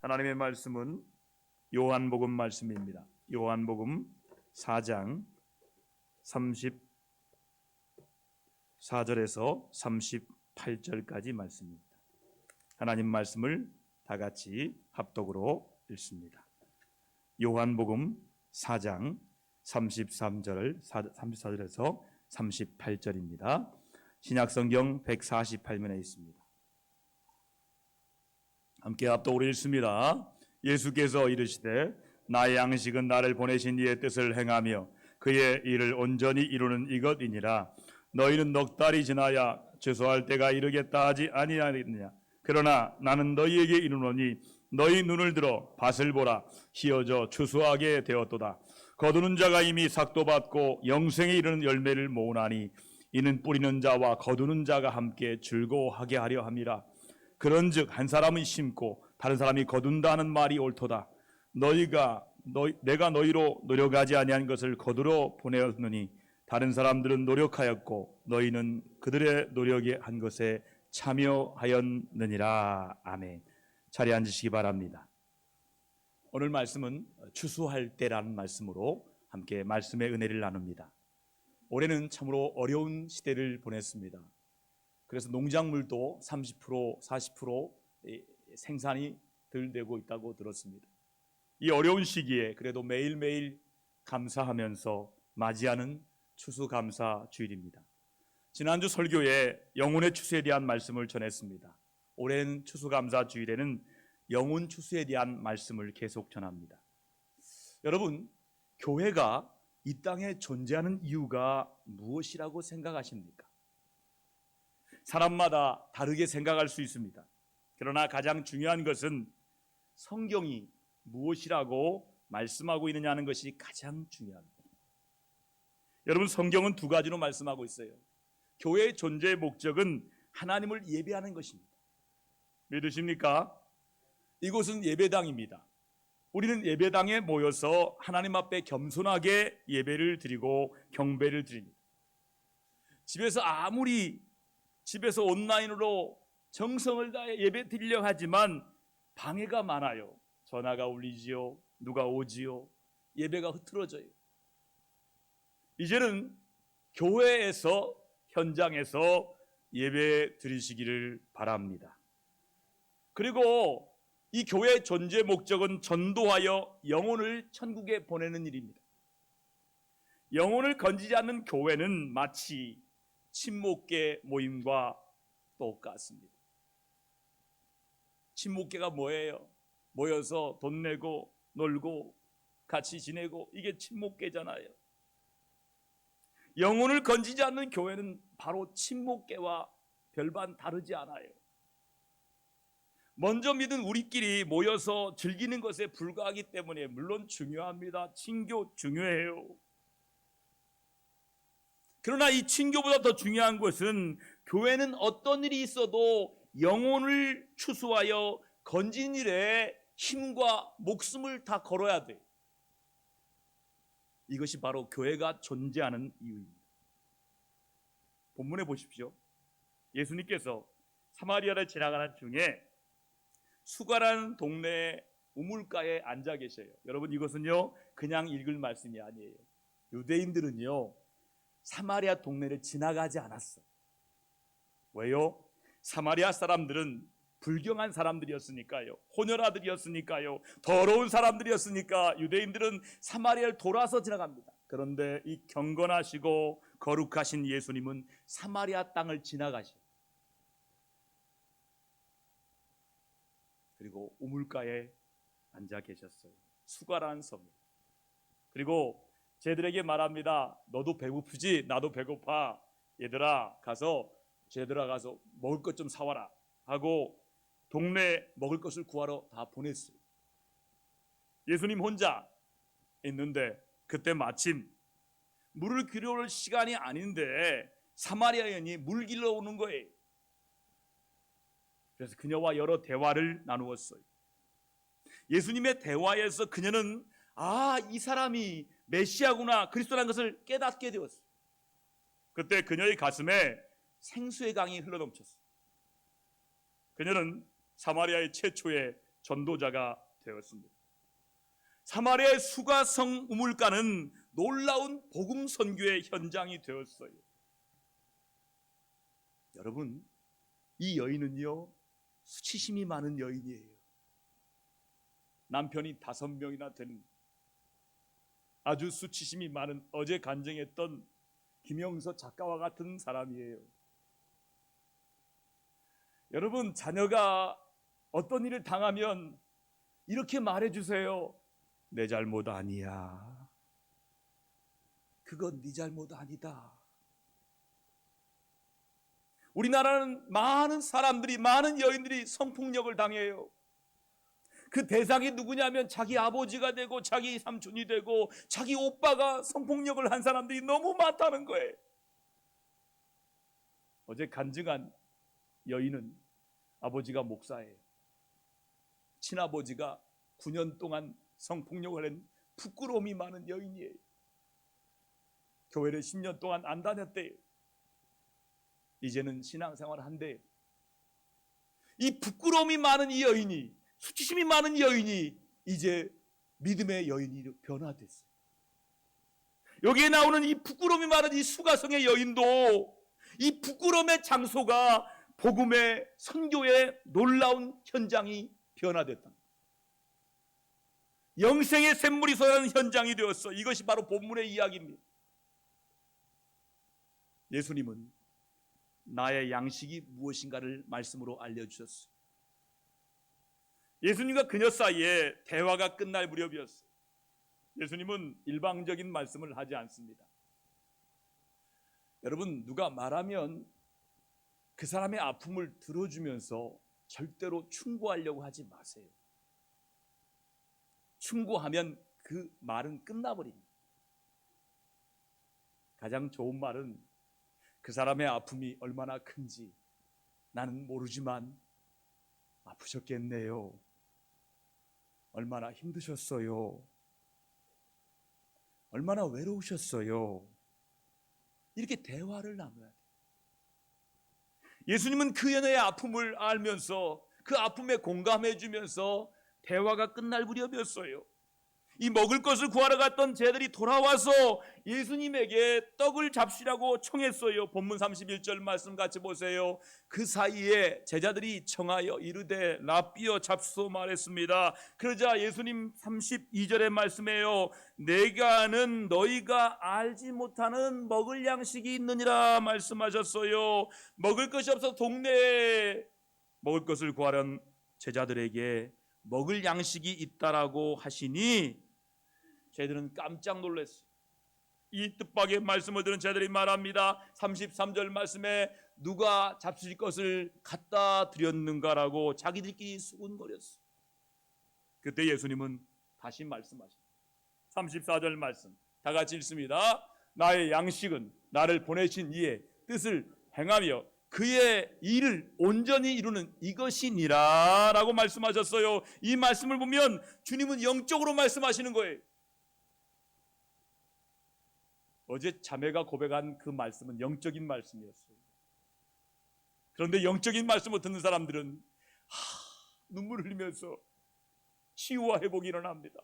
하나님의 말씀은 요한복음 말씀입니다. 요한복음 4장 34절에서 38절까지 말씀입니다. 하나님 말씀을 다 같이 합독으로 읽습니다. 요한복음 4장 34절에서 38절입니다. 신약성경 148면에 있습니다. 함께 합독으로 읽습니다. 예수께서 이르시되 나의 양식은 나를 보내신 이의 뜻을 행하며 그의 일을 온전히 이루는 이것이니라. 너희는 넉 달이 지나야 추수할 때가 이르겠다 하지 아니하느냐. 그러나 나는 너희에게 이르노니 너희 눈을 들어 밭을 보라. 희어져 추수하게 되었도다. 거두는 자가 이미 삭도 받고 영생에 이르는 열매를 모으나니 이는 뿌리는 자와 거두는 자가 함께 즐거워하게 하려 함이라. 그런즉 한 사람은 심고 다른 사람이 거둔다는 말이 옳도다. 내가 너희로 노력하지 아니한 것을 거두러 보내었느니 다른 사람들은 노력하였고 너희는 그들의 노력에 한 것에 참여하였느니라. 아멘. 자리에 앉으시기 바랍니다. 오늘 말씀은 추수할 때라는 말씀으로 함께 말씀의 은혜를 나눕니다. 올해는 참으로 어려운 시대를 보냈습니다. 그래서 농작물도 30%, 40% 생산이 덜 되고 있다고 들었습니다. 이 어려운 시기에 그래도 매일매일 감사하면서 맞이하는 추수감사 주일입니다. 지난주 설교에 영혼의 추수에 대한 말씀을 전했습니다. 올해는 추수감사 주일에는 영혼 추수에 대한 말씀을 계속 전합니다. 여러분, 교회가 이 땅에 존재하는 이유가 무엇이라고 생각하십니까? 사람마다 다르게 생각할 수 있습니다. 그러나 가장 중요한 것은 성경이 무엇이라고 말씀하고 있느냐는 것이 가장 중요합니다. 여러분, 성경은 두 가지로 말씀하고 있어요. 교회의 존재의 목적은 하나님을 예배하는 것입니다. 믿으십니까? 이곳은 예배당입니다. 우리는 예배당에 모여서 하나님 앞에 겸손하게 예배를 드리고 경배를 드립니다. 집에서 온라인으로 정성을 다해 예배 드리려고 하지만 방해가 많아요. 전화가 울리지요. 누가 오지요. 예배가 흐트러져요. 이제는 교회에서 현장에서 예배 드리시기를 바랍니다. 그리고 이 교회의 존재 목적은 전도하여 영혼을 천국에 보내는 일입니다. 영혼을 건지지 않는 교회는 마치 친목계 모임과 똑같습니다. 친목계가 뭐예요? 모여서 돈 내고 놀고 같이 지내고, 이게 친목계잖아요. 영혼을 건지지 않는 교회는 바로 친목계와 별반 다르지 않아요. 먼저 믿은 우리끼리 모여서 즐기는 것에 불과하기 때문에 물론 중요합니다. 친교 중요해요. 그러나 이 친교보다 더 중요한 것은 교회는 어떤 일이 있어도 영혼을 추수하여 건진 일에 힘과 목숨을 다 걸어야 돼. 이것이 바로 교회가 존재하는 이유입니다. 본문에 보십시오. 예수님께서 사마리아를 지나가는 중에 수가라는 동네 우물가에 앉아 계셔요. 여러분, 이것은요 그냥 읽을 말씀이 아니에요. 유대인들은요 사마리아 동네를 지나가지 않았어. 왜요? 사마리아 사람들은 불경한 사람들이었으니까요. 혼혈아들이었으니까요. 더러운 사람들이었으니까 유대인들은 사마리아를 돌아서 지나갑니다. 그런데 이 경건하시고 거룩하신 예수님은 사마리아 땅을 지나가셔요. 그리고 우물가에 앉아 계셨어요. 수가라는 섬. 그리고 쟤들에게 말합니다. 너도 배고프지? 나도 배고파. 얘들아 가서 먹을 것 좀 사와라 하고 동네 먹을 것을 구하러 다 보냈어요. 예수님 혼자 있는데 그때 마침 물을 길러 올 시간이 아닌데 사마리아인이 물 길러 오는 거예요. 그래서 그녀와 여러 대화를 나누었어요. 예수님의 대화에서 그녀는 이 사람이 메시아구나, 그리스도라는 것을 깨닫게 되었어요. 그때 그녀의 가슴에 생수의 강이 흘러넘쳤어요. 그녀는 사마리아의 최초의 전도자가 되었습니다. 사마리아의 수가성 우물가는 놀라운 복음 선교의 현장이 되었어요. 여러분, 이 여인은요, 수치심이 많은 여인이에요. 남편이 5명이나 되는 아주 수치심이 많은, 어제 간증했던 김영서 작가와 같은 사람이에요. 여러분, 자녀가 어떤 일을 당하면 이렇게 말해주세요. 내 잘못 아니야. 그건 네 잘못 아니다. 우리나라는 많은 사람들이, 많은 여인들이 성폭력을 당해요. 그 대상이 누구냐면 자기 아버지가 되고 자기 삼촌이 되고 자기 오빠가 성폭력을 한 사람들이 너무 많다는 거예요. 어제 간증한 여인은 아버지가 목사예요. 친아버지가 9년 동안 성폭력을 한 부끄러움이 많은 여인이에요. 교회를 10년 동안 안 다녔대요. 이제는 신앙생활을 한대요. 이 부끄러움이 많은 이 여인이, 수치심이 많은 여인이 이제 믿음의 여인이 변화됐어요. 여기에 나오는 이 부끄러움이 많은 이 수가성의 여인도 이 부끄러움의 장소가 복음의 선교의 놀라운 현장이 변화됐다. 영생의 샘물이 솟아나는 현장이 되었어. 이것이 바로 본문의 이야기입니다. 예수님은 나의 양식이 무엇인가를 말씀으로 알려주셨어요. 예수님과 그녀 사이에 대화가 끝날 무렵이었어요. 예수님은 일방적인 말씀을 하지 않습니다. 여러분, 누가 말하면 그 사람의 아픔을 들어주면서 절대로 충고하려고 하지 마세요. 충고하면 그 말은 끝나버립니다. 가장 좋은 말은 그 사람의 아픔이 얼마나 큰지 나는 모르지만 아프셨겠네요. 얼마나 힘드셨어요. 얼마나 외로우셨어요. 이렇게 대화를 나눠야 돼요. 예수님은 그 여인의 아픔을 알면서 그 아픔에 공감해 주면서 대화가 끝날 무렵이었어요. 이 먹을 것을 구하러 갔던 제들이 돌아와서 예수님에게 떡을 잡수라고 청했어요. 본문 31절 말씀 같이 보세요. 그 사이에 제자들이 청하여 이르되 랍비여 잡수 말했습니다. 그러자 예수님 32절의 말씀에요. 내가 아는 너희가 알지 못하는 먹을 양식이 있느니라 말씀하셨어요. 먹을 것이 없어 동네에 먹을 것을 구하려는 제자들에게 먹을 양식이 있다라고 하시니 저희들은 깜짝 놀랐어요. 이 뜻밖의 말씀을 들은 저희들이 말합니다. 33절 말씀에 누가 잡수실 것을 갖다 드렸는가라고 자기들끼리 수군거렸어요. 그때 예수님은 다시 말씀하십니다. 34절 말씀 다 같이 읽습니다. 나의 양식은 나를 보내신 이의 뜻을 행하며 그의 일을 온전히 이루는 이것이니라 라고 말씀하셨어요. 이 말씀을 보면 주님은 영적으로 말씀하시는 거예요. 어제 자매가 고백한 그 말씀은 영적인 말씀이었어요. 그런데 영적인 말씀을 듣는 사람들은 눈물을 흘리면서 치유와 회복이 일어납니다.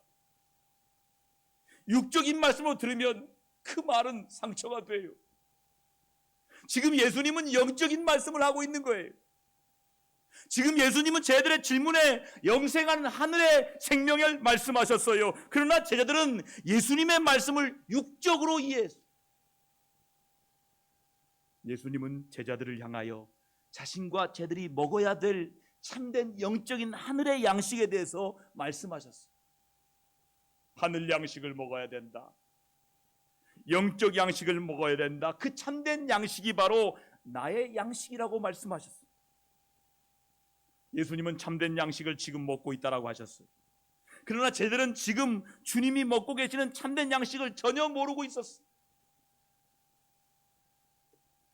육적인 말씀을 들으면 그 말은 상처가 돼요. 지금 예수님은 영적인 말씀을 하고 있는 거예요. 지금 예수님은 제자들의 질문에 영생하는 하늘의 생명을 말씀하셨어요. 그러나 제자들은 예수님의 말씀을 육적으로 이해했어요. 예수님은 제자들을 향하여 자신과 제자들이 먹어야 될 참된 영적인 하늘의 양식에 대해서 말씀하셨어요. 하늘 양식을 먹어야 된다. 영적 양식을 먹어야 된다. 그 참된 양식이 바로 나의 양식이라고 말씀하셨어요. 예수님은 참된 양식을 지금 먹고 있다라고 하셨어요. 그러나 제자들은 지금 주님이 먹고 계시는 참된 양식을 전혀 모르고 있었어요.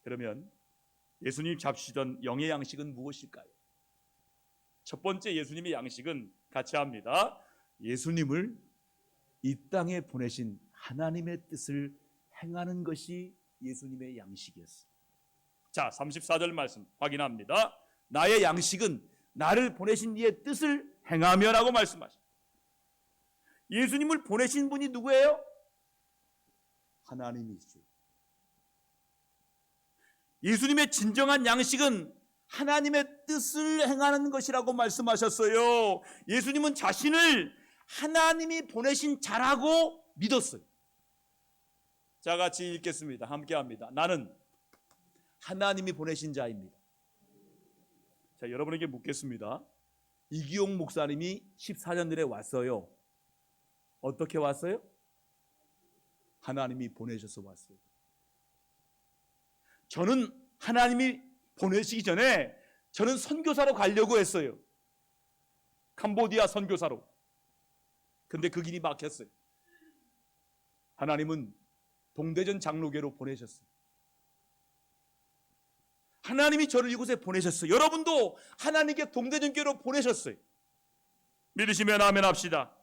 그러면 예수님 잡수시던 영의 양식은 무엇일까요? 첫 번째 예수님의 양식은 같이 합니다. 예수님을 이 땅에 보내신 하나님의 뜻을 행하는 것이 예수님의 양식이었어요. 자, 34절 말씀 확인합니다. 나의 양식은 나를 보내신 이의 뜻을 행하며라고 말씀하십니다. 예수님을 보내신 분이 누구예요? 하나님이시죠. 예수님의 진정한 양식은 하나님의 뜻을 행하는 것이라고 말씀하셨어요. 예수님은 자신을 하나님이 보내신 자라고 믿었어요. 자, 같이 읽겠습니다. 함께 합니다. 나는 하나님이 보내신 자입니다. 자, 여러분에게 묻겠습니다. 이기용 목사님이 14년 전에 왔어요. 어떻게 왔어요? 하나님이 보내셔서 왔어요. 저는 하나님이 보내시기 전에 저는 선교사로 가려고 했어요. 캄보디아 선교사로. 근데 그 길이 막혔어요. 하나님은 동대전 장로교로 보내셨어요. 하나님이 저를 이곳에 보내셨어요. 여러분도 하나님께 동대전교로 보내셨어요. 믿으시면 아멘 합시다.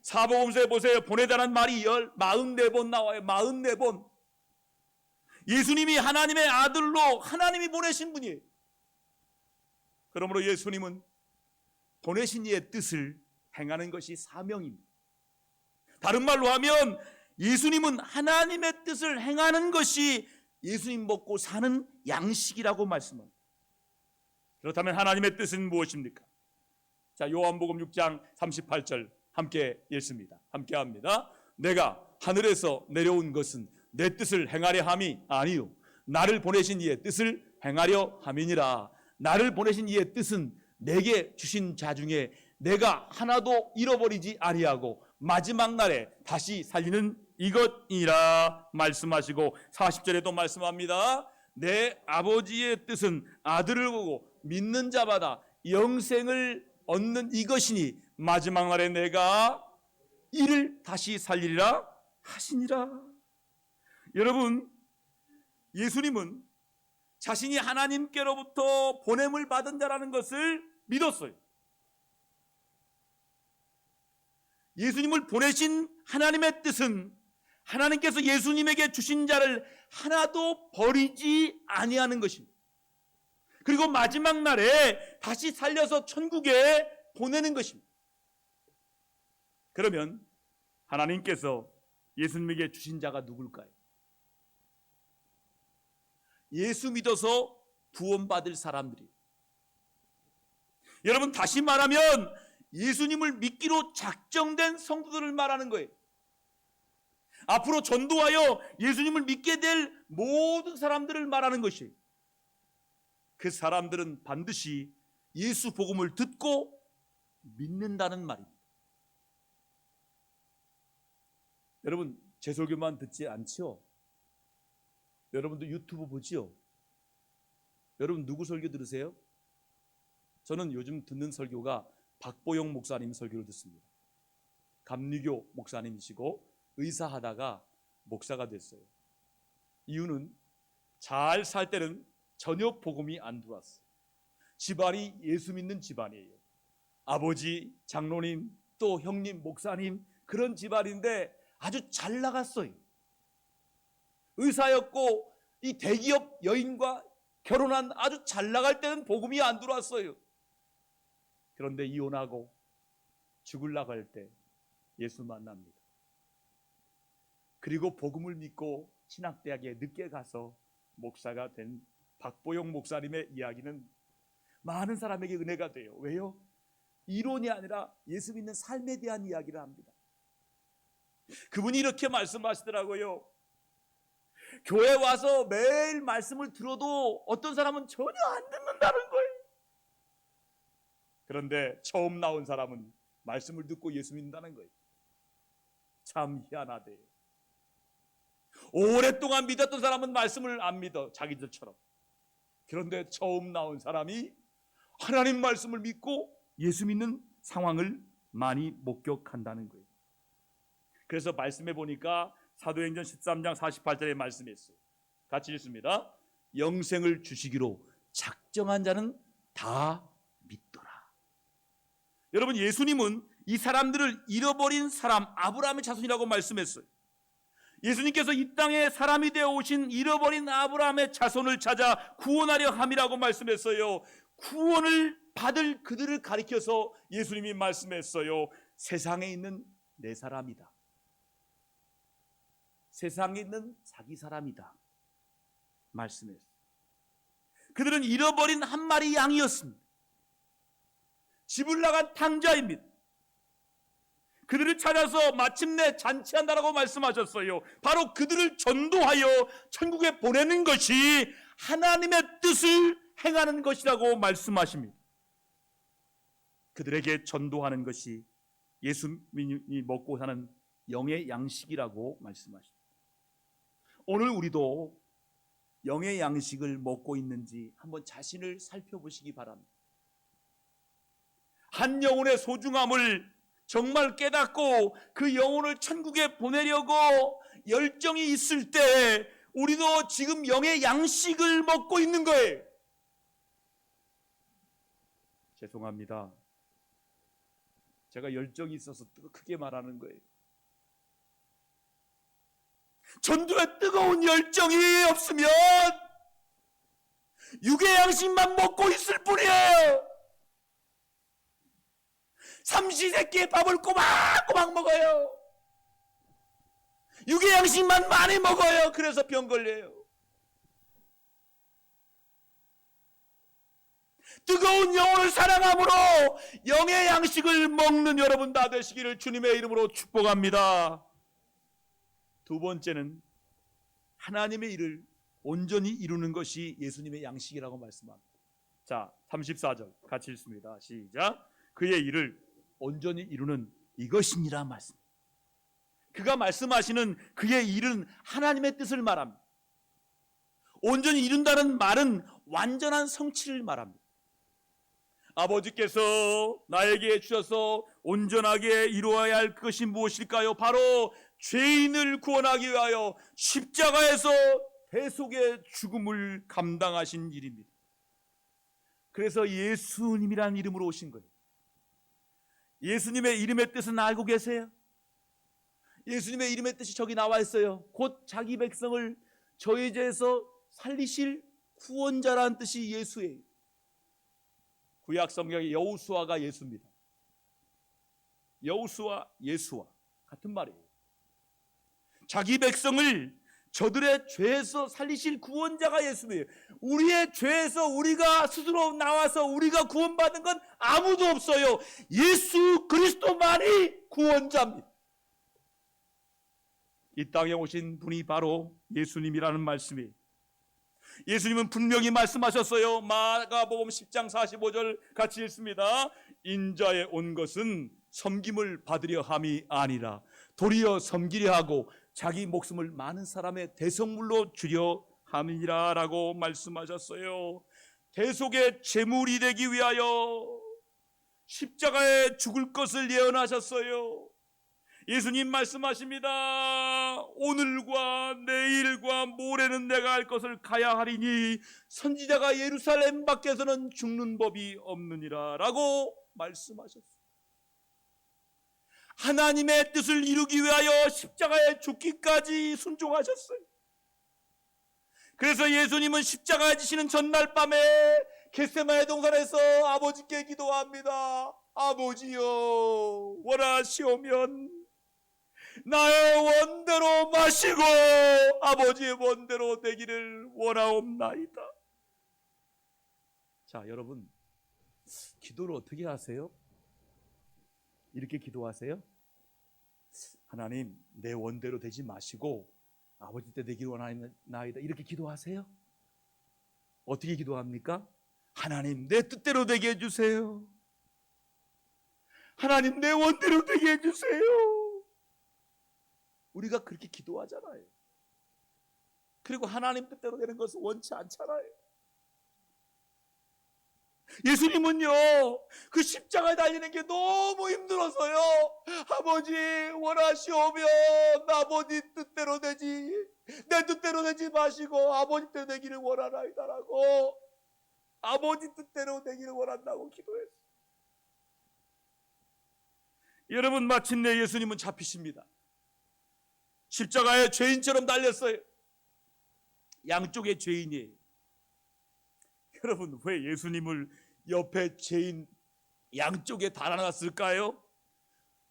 사복음서에 보세요. 보내다는 말이 44번 나와요. 44번. 예수님이 하나님의 아들로 하나님이 보내신 분이에요. 그러므로 예수님은 보내신 이의 뜻을 행하는 것이 사명입니다. 다른 말로 하면 예수님은 하나님의 뜻을 행하는 것이 예수님 먹고 사는 양식이라고 말씀합니다. 그렇다면 하나님의 뜻은 무엇입니까? 자, 요한복음 6장 38절 함께 읽습니다. 함께 합니다. 내가 하늘에서 내려온 것은 내 뜻을 행하려 함이 아니요 나를 보내신 이의 뜻을 행하려 함이니라. 나를 보내신 이의 뜻은 내게 주신 자 중에 내가 하나도 잃어버리지 아니하고 마지막 날에 다시 살리는 이것이라 말씀하시고 40절에도 말씀합니다. 내 아버지의 뜻은 아들을 보고 믿는 자마다 영생을 얻는 이것이니 마지막 날에 내가 이를 다시 살리리라 하시니라. 여러분, 예수님은 자신이 하나님께로부터 보냄을 받은 자라는 것을 믿었어요. 예수님을 보내신 하나님의 뜻은 하나님께서 예수님에게 주신 자를 하나도 버리지 아니하는 것입니다. 그리고 마지막 날에 다시 살려서 천국에 보내는 것입니다. 그러면 하나님께서 예수님에게 주신 자가 누굴까요? 예수 믿어서 구원받을 사람들이. 여러분, 다시 말하면 예수님을 믿기로 작정된 성도들을 말하는 거예요. 앞으로 전도하여 예수님을 믿게 될 모든 사람들을 말하는 것이에요. 그 사람들은 반드시 예수 복음을 듣고 믿는다는 말입니다. 여러분, 제 설교만 듣지 않죠? 여러분도 유튜브 보지요? 여러분 누구 설교 들으세요? 저는 요즘 듣는 설교가 박보영 목사님 설교를 듣습니다. 감리교 목사님이시고 의사하다가 목사가 됐어요. 이유는 잘 살 때는 전혀 복음이 안 들어왔어요. 집안이 예수 믿는 집안이에요. 아버지, 장로님, 또 형님, 목사님, 그런 집안인데 아주 잘 나갔어요. 의사였고 이 대기업 여인과 결혼한 아주 잘 나갈 때는 복음이 안 들어왔어요. 그런데 이혼하고 죽으려고 할 때 예수 만납니다. 그리고 복음을 믿고 신학대학에 늦게 가서 목사가 된 박보영 목사님의 이야기는 많은 사람에게 은혜가 돼요. 왜요? 이론이 아니라 예수 믿는 삶에 대한 이야기를 합니다. 그분이 이렇게 말씀하시더라고요. 교회 와서 매일 말씀을 들어도 어떤 사람은 전혀 안 듣는다는 거예요. 그런데 처음 나온 사람은 말씀을 듣고 예수 믿는다는 거예요. 참 희한하대요. 오랫동안 믿었던 사람은 말씀을 안 믿어, 자기들처럼. 그런데 처음 나온 사람이 하나님 말씀을 믿고 예수 믿는 상황을 많이 목격한다는 거예요. 그래서 말씀해 보니까 사도행전 13장 48절에 말씀했어요. 같이 읽습니다. 영생을 주시기로 작정한 자는 다 믿더라. 여러분, 예수님은 이 사람들을 잃어버린 사람 아브라함의 자손이라고 말씀했어요. 예수님께서 이 땅에 사람이 되어 오신 잃어버린 아브라함의 자손을 찾아 구원하려 함이라고 말씀했어요. 구원을 받을 그들을 가리켜서 예수님이 말씀했어요. 세상에 있는 내 사람이다. 세상에 있는 자기 사람이다 말씀했어요. 그들은 잃어버린 한 마리 양이었습니다. 집을 나간 탕자입니다. 그들을 찾아서 마침내 잔치한다라고 말씀하셨어요. 바로 그들을 전도하여 천국에 보내는 것이 하나님의 뜻을 행하는 것이라고 말씀하십니다. 그들에게 전도하는 것이 예수님이 먹고 사는 영의 양식이라고 말씀하십니다. 오늘 우리도 영의 양식을 먹고 있는지 한번 자신을 살펴보시기 바랍니다. 한 영혼의 소중함을 정말 깨닫고 그 영혼을 천국에 보내려고 열정이 있을 때 우리도 지금 영의 양식을 먹고 있는 거예요. 죄송합니다. 제가 열정이 있어서 크게 말하는 거예요. 전도에 뜨거운 열정이 없으면 육의 양식만 먹고 있을 뿐이에요. 삼시세끼의 밥을 꼬박꼬박 먹어요. 육의 양식만 많이 먹어요. 그래서 병 걸려요. 뜨거운 영혼을 사랑함으로 영의 양식을 먹는 여러분 다 되시기를 주님의 이름으로 축복합니다. 두 번째는 하나님의 일을 온전히 이루는 것이 예수님의 양식이라고 말씀합니다. 자, 34절 같이 읽습니다. 시작. 그의 일을 온전히 이루는 이것이니라 말씀. 그가 말씀하시는 그의 일은 하나님의 뜻을 말합니다. 온전히 이룬다는 말은 완전한 성취를 말합니다. 아버지께서 나에게 주셔서 온전하게 이루어야 할 그것이 무엇일까요? 바로 죄인을 구원하기 위하여 십자가에서 대속의 죽음을 감당하신 일입니다. 그래서 예수님이라는 이름으로 오신 거예요. 예수님의 이름의 뜻은 알고 계세요? 예수님의 이름의 뜻이 저기 나와 있어요. 곧 자기 백성을 저희 죄에서 살리실 구원자라는 뜻이 예수예요. 구약 성경의 여호수아가 예수입니다. 여호수아, 예수와 같은 말이에요. 자기 백성을 저들의 죄에서 살리실 구원자가 예수예요. 우리의 죄에서 우리가 스스로 나와서 우리가 구원받은 건 아무도 없어요. 예수 그리스도만이 구원자입니다. 이 땅에 오신 분이 바로 예수님이라는 말씀이에요. 예수님은 분명히 말씀하셨어요. 마가복음 10장 45절 같이 읽습니다. 인자에 온 것은 섬김을 받으려 함이 아니라 도리어 섬기려 하고 자기 목숨을 많은 사람의 대성물로 주려 함이라 라고 말씀하셨어요. 대속의 제물이 되기 위하여 십자가에 죽을 것을 예언하셨어요. 예수님 말씀하십니다. 오늘과 내일과 모레는 내가 할 것을 가야 하리니 선지자가 예루살렘 밖에서는 죽는 법이 없느니라 라고 말씀하셨어요. 하나님의 뜻을 이루기 위하여 십자가에 죽기까지 순종하셨어요. 그래서 예수님은 십자가에 지시는 전날 밤에 겟세마네 동산에서 아버지께 기도합니다. 아버지여, 원하시오면 나의 원대로 마시고 아버지의 원대로 되기를 원하옵나이다. 자, 여러분, 기도를 어떻게 하세요? 이렇게 기도하세요? 하나님, 내 원대로 되지 마시고 아버지 때 되기를 원하옵나이다. 이렇게 기도하세요? 어떻게 기도합니까? 하나님, 내 뜻대로 되게 해주세요. 하나님, 내 원대로 되게 해주세요. 우리가 그렇게 기도하잖아요. 그리고 하나님 뜻대로 되는 것은 원치 않잖아요. 예수님은요, 그 십자가에 달리는 게 너무 힘들어서요, 아버지 원하시오면 아버지 뜻대로 되지, 내 뜻대로 되지 마시고 아버지 뜻대로 되기를 원하나이다라고, 아버지 뜻대로 되기를 원한다고 기도했어요. 여러분, 마침내 예수님은 잡히십니다. 십자가에 죄인처럼 달렸어요. 양쪽의 죄인이에요. 여러분, 왜 예수님을 옆에 죄인 양쪽에 달아놨을까요?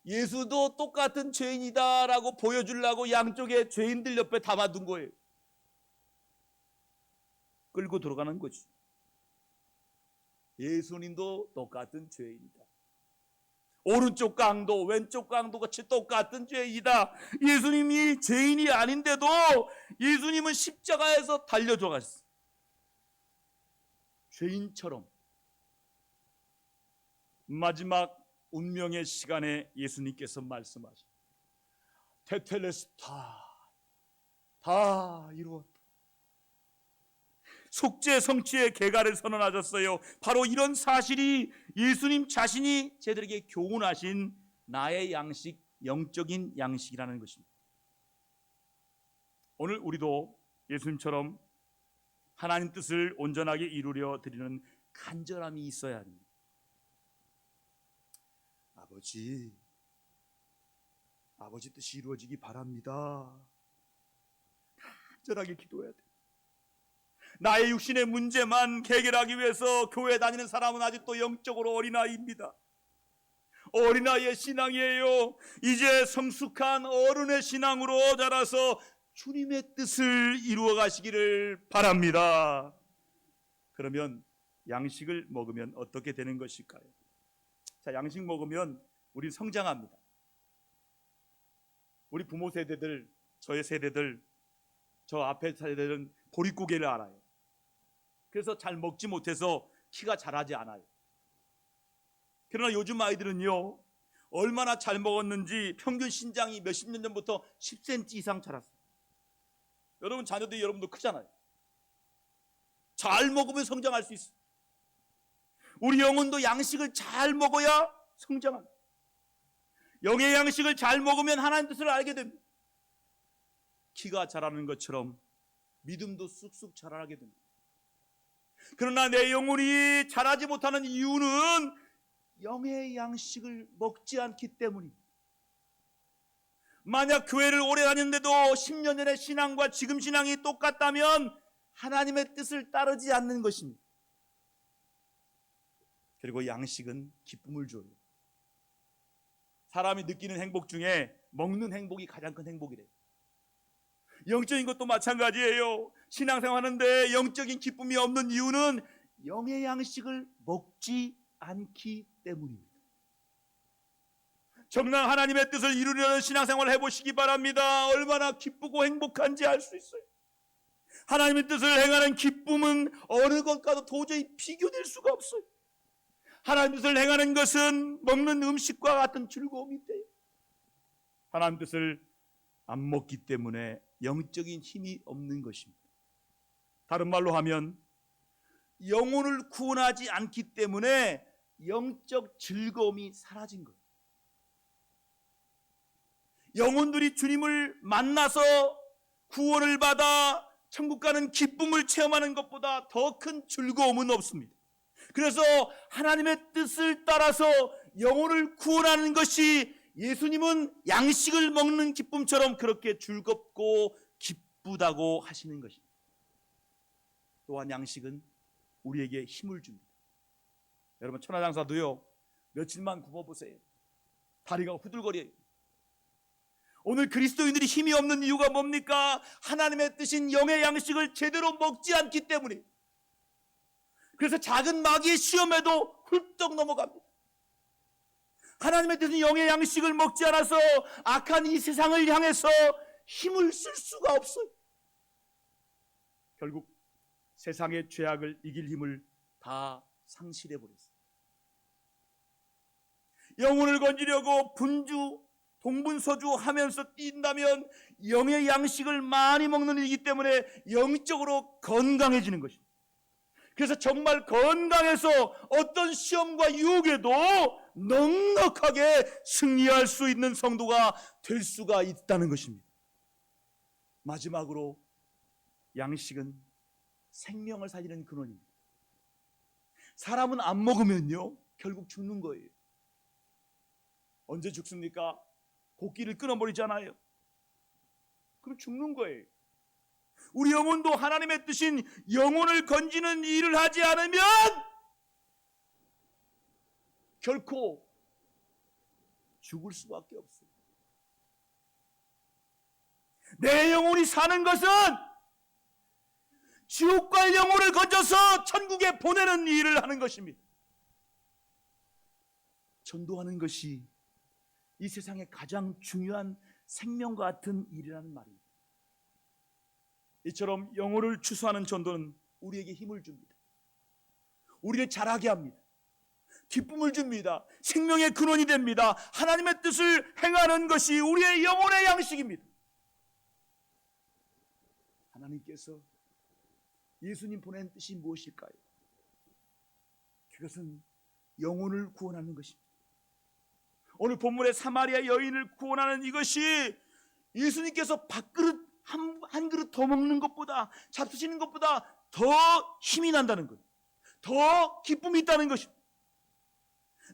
예수도 똑같은 죄인이다라고 보여주려고 양쪽에 죄인들 옆에 담아둔 거예요. 끌고 들어가는 거지. 예수님도 똑같은 죄인이다. 오른쪽 강도 왼쪽 강도 같이 똑같은 죄이다. 예수님이 죄인이 아닌데도 예수님은 십자가에서 달려 들어갔어. 죄인처럼. 마지막 운명의 시간에 예수님께서 말씀하시고 테텔레스타, 다 이루었다. 속죄 성취의 개가를 선언하셨어요. 바로 이런 사실이 예수님 자신이 저희들에게 교훈하신 나의 양식, 영적인 양식이라는 것입니다. 오늘 우리도 예수님처럼 하나님 뜻을 온전하게 이루려 드리는 간절함이 있어야 합니다. 아버지 뜻이 이루어지기 바랍니다. 간절하게 기도해야 돼. 나의 육신의 문제만 해결하기 위해서 교회 다니는 사람은 아직도 영적으로 어린아이입니다. 어린아이의 신앙이에요. 이제 성숙한 어른의 신앙으로 자라서 주님의 뜻을 이루어 가시기를 바랍니다. 그러면 양식을 먹으면 어떻게 되는 것일까요? 자, 양식 먹으면 우리 성장합니다. 우리 부모 세대들, 저의 세대들, 저 앞에 세대들은 보릿고개를 알아요. 그래서 잘 먹지 못해서 키가 자라지 않아요. 그러나 요즘 아이들은요, 얼마나 잘 먹었는지 평균 신장이 몇십 년 전부터 10cm 이상 자랐어요. 여러분 자녀들이 여러분도 크잖아요. 잘 먹으면 성장할 수 있어요. 우리 영혼도 양식을 잘 먹어야 성장합니다. 영의 양식을 잘 먹으면 하나님 뜻을 알게 됩니다. 키가 자라는 것처럼 믿음도 쑥쑥 자라게 됩니다. 그러나 내 영혼이 자라지 못하는 이유는 영의 양식을 먹지 않기 때문입니다. 만약 교회를 오래 다녔는데도 10년 전의 신앙과 지금 신앙이 똑같다면 하나님의 뜻을 따르지 않는 것입니다. 그리고 양식은 기쁨을 줘요. 사람이 느끼는 행복 중에 먹는 행복이 가장 큰 행복이래요. 영적인 것도 마찬가지예요. 신앙생활하는데 영적인 기쁨이 없는 이유는 영의 양식을 먹지 않기 때문입니다. 정말 하나님의 뜻을 이루려는 신앙생활을 해보시기 바랍니다. 얼마나 기쁘고 행복한지 알 수 있어요. 하나님의 뜻을 행하는 기쁨은 어느 것과도 도저히 비교될 수가 없어요. 하나님의 뜻을 행하는 것은 먹는 음식과 같은 즐거움이 돼요. 하나님의 뜻을 안 먹기 때문에 영적인 힘이 없는 것입니다. 다른 말로 하면 영혼을 구원하지 않기 때문에 영적 즐거움이 사라진 거예요. 영혼들이 주님을 만나서 구원을 받아 천국 가는 기쁨을 체험하는 것보다 더 큰 즐거움은 없습니다. 그래서 하나님의 뜻을 따라서 영혼을 구원하는 것이 예수님은 양식을 먹는 기쁨처럼 그렇게 즐겁고 기쁘다고 하시는 것입니다. 또한 양식은 우리에게 힘을 줍니다. 여러분 천하장사도요, 며칠만 굶어보세요. 다리가 후들거려요. 오늘 그리스도인들이 힘이 없는 이유가 뭡니까? 하나님의 뜻인 영의 양식을 제대로 먹지 않기 때문에. 그래서 작은 마귀의 시험에도 훌떡 넘어갑니다. 하나님의 뜻은 영의 양식을 먹지 않아서 악한 이 세상을 향해서 힘을 쓸 수가 없어요. 결국 세상의 죄악을 이길 힘을 다 상실해버렸어요. 영혼을 건지려고 분주 동분서주 하면서 뛴다면 영의 양식을 많이 먹는 일이기 때문에 영적으로 건강해지는 것입니다. 그래서 정말 건강해서 어떤 시험과 유혹에도 넉넉하게 승리할 수 있는 성도가 될 수가 있다는 것입니다. 마지막으로 양식은 생명을 살리는 근원입니다. 사람은 안 먹으면요 결국 죽는 거예요. 언제 죽습니까? 곡기를 끊어버리잖아요. 그럼 죽는 거예요. 우리 영혼도 하나님의 뜻인 영혼을 건지는 일을 하지 않으면 결코 죽을 수밖에 없어요. 내 영혼이 사는 것은 지옥 갈 영혼을 건져서 천국에 보내는 일을 하는 것입니다. 전도하는 것이 이 세상에 가장 중요한 생명과 같은 일이라는 말입니다. 이처럼 영혼을 추수하는 전도는 우리에게 힘을 줍니다. 우리를 자라게 합니다. 기쁨을 줍니다. 생명의 근원이 됩니다. 하나님의 뜻을 행하는 것이 우리의 영혼의 양식입니다. 하나님께서 예수님 보낸 뜻이 무엇일까요? 그것은 영혼을 구원하는 것입니다. 오늘 본문의 사마리아 여인을 구원하는 이것이 예수님께서 밥그릇 한 그릇 더 먹는 것보다, 잡수시는 것보다 더 힘이 난다는 것, 더 기쁨이 있다는 것입니다.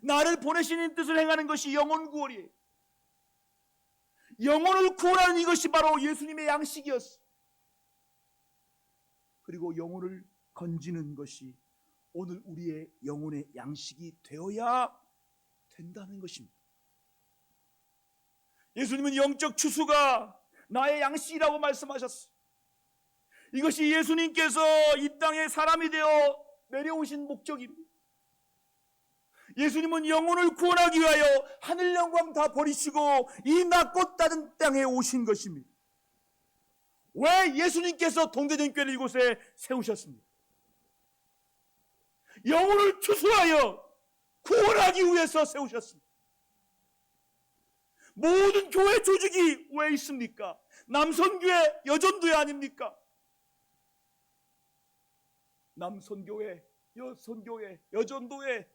나를 보내시는 뜻을 행하는 것이 영혼 구원이에요. 영혼을 구원하는 이것이 바로 예수님의 양식이었어요. 그리고 영혼을 건지는 것이 오늘 우리의 영혼의 양식이 되어야 된다는 것입니다. 예수님은 영적 추수가 나의 양식이라고 말씀하셨어요. 이것이 예수님께서 이 땅에 사람이 되어 내려오신 목적입니다. 예수님은 영혼을 구원하기 위하여 하늘 영광 다 버리시고 이 낮고 낮은 땅에 오신 것입니다. 왜 예수님께서 동대전교회를 이곳에 세우셨습니까? 영혼을 추수하여 구원하기 위해서 세우셨습니다. 모든 교회 조직이 왜 있습니까? 남선교회, 여전도회 아닙니까? 남선교회, 여선교회, 여전도회,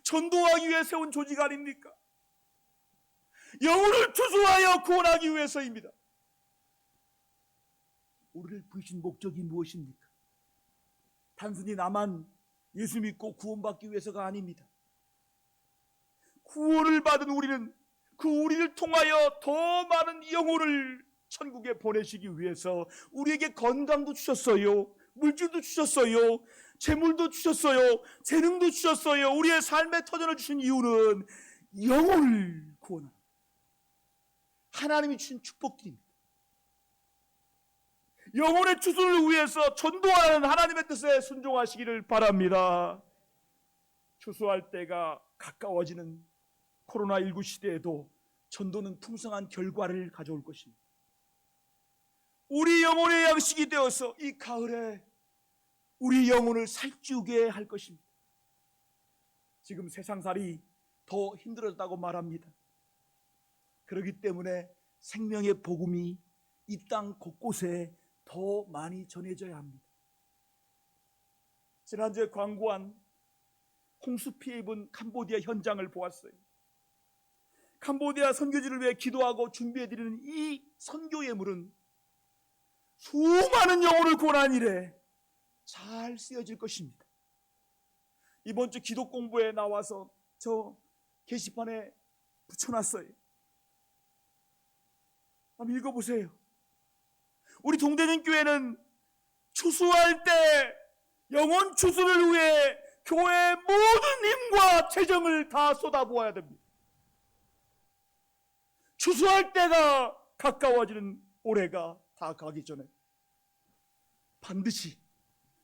전도하기 위해 세운 조직 아닙니까? 영혼을 추수하여 구원하기 위해서입니다. 우리를 부르신 목적이 무엇입니까? 단순히 나만 예수 믿고 구원받기 위해서가 아닙니다. 구원을 받은 우리는 그 우리를 통하여 더 많은 영혼을 천국에 보내시기 위해서 우리에게 건강도 주셨어요. 물질도 주셨어요. 재물도 주셨어요. 재능도 주셨어요. 우리의 삶의 터전을 주신 이유는 영혼을 구원하는 하나님이 주신 축복들입니다. 영혼의 추수를 위해서 전도하는 하나님의 뜻에 순종하시기를 바랍니다. 추수할 때가 가까워지는 코로나19 시대에도 전도는 풍성한 결과를 가져올 것입니다. 우리 영혼의 양식이 되어서 이 가을에 우리 영혼을 살찌우게 할 것입니다. 지금 세상살이 더 힘들었다고 말합니다. 그렇기 때문에 생명의 복음이 이 땅 곳곳에 더 많이 전해져야 합니다. 지난주에 광고한 홍수 피해 입은 캄보디아 현장을 보았어요. 캄보디아 선교지를 위해 기도하고 준비해드리는 이 선교 예물은 수많은 영혼을 구원하는 일에 잘 쓰여질 것입니다. 이번 주 기도 공부에 나와서 저 게시판에 붙여놨어요. 한번 읽어보세요. 우리 동대전 교회는 추수할 때 영혼 추수를 위해 교회의 모든 힘과 재정을 다 쏟아부어야 됩니다. 추수할 때가 가까워지는 올해가 다 가기 전에 반드시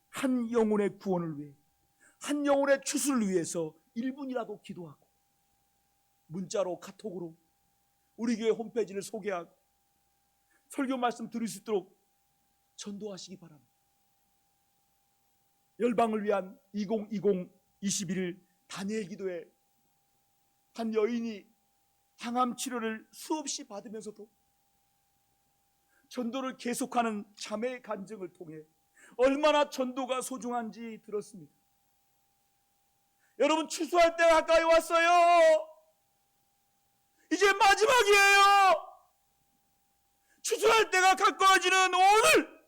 한 영혼의 구원을 위해, 한 영혼의 추수를 위해서 1분이라도 기도하고 문자로 카톡으로 우리 교회 홈페이지를 소개하고 설교 말씀 들을 수 있도록 전도하시기 바랍니다. 열방을 위한 2020-21 다니엘 기도회, 한 여인이 항암 치료를 수없이 받으면서도 전도를 계속하는 자매의 간증을 통해 얼마나 전도가 소중한지 들었습니다. 여러분, 추수할 때가 가까이 왔어요. 이제 마지막이에요. 추수할 때가 가까워지는 오늘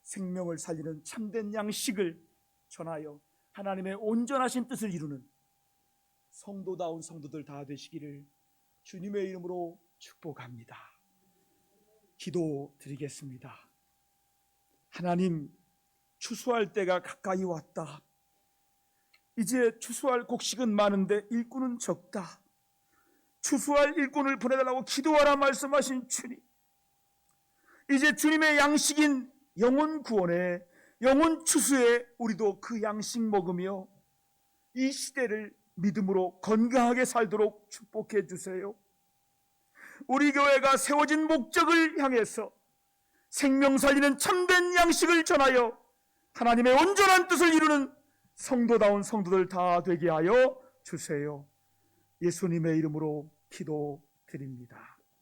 생명을 살리는 참된 양식을 전하여 하나님의 온전하신 뜻을 이루는 성도다운 성도들 다 되시기를 주님의 이름으로 축복합니다. 기도드리겠습니다. 하나님, 추수할 때가 가까이 왔다. 이제 추수할 곡식은 많은데 일꾼은 적다. 추수할 일꾼을 보내달라고 기도하라 말씀하신 주님, 이제 주님의 양식인 영혼 구원에, 영혼 추수에 우리도 그 양식 먹으며 이 시대를 믿음으로 건강하게 살도록 축복해 주세요. 우리 교회가 세워진 목적을 향해서 생명 살리는 참된 양식을 전하여 하나님의 온전한 뜻을 이루는 성도다운 성도들 다 되게 하여 주세요. 예수님의 이름으로 기도드립니다.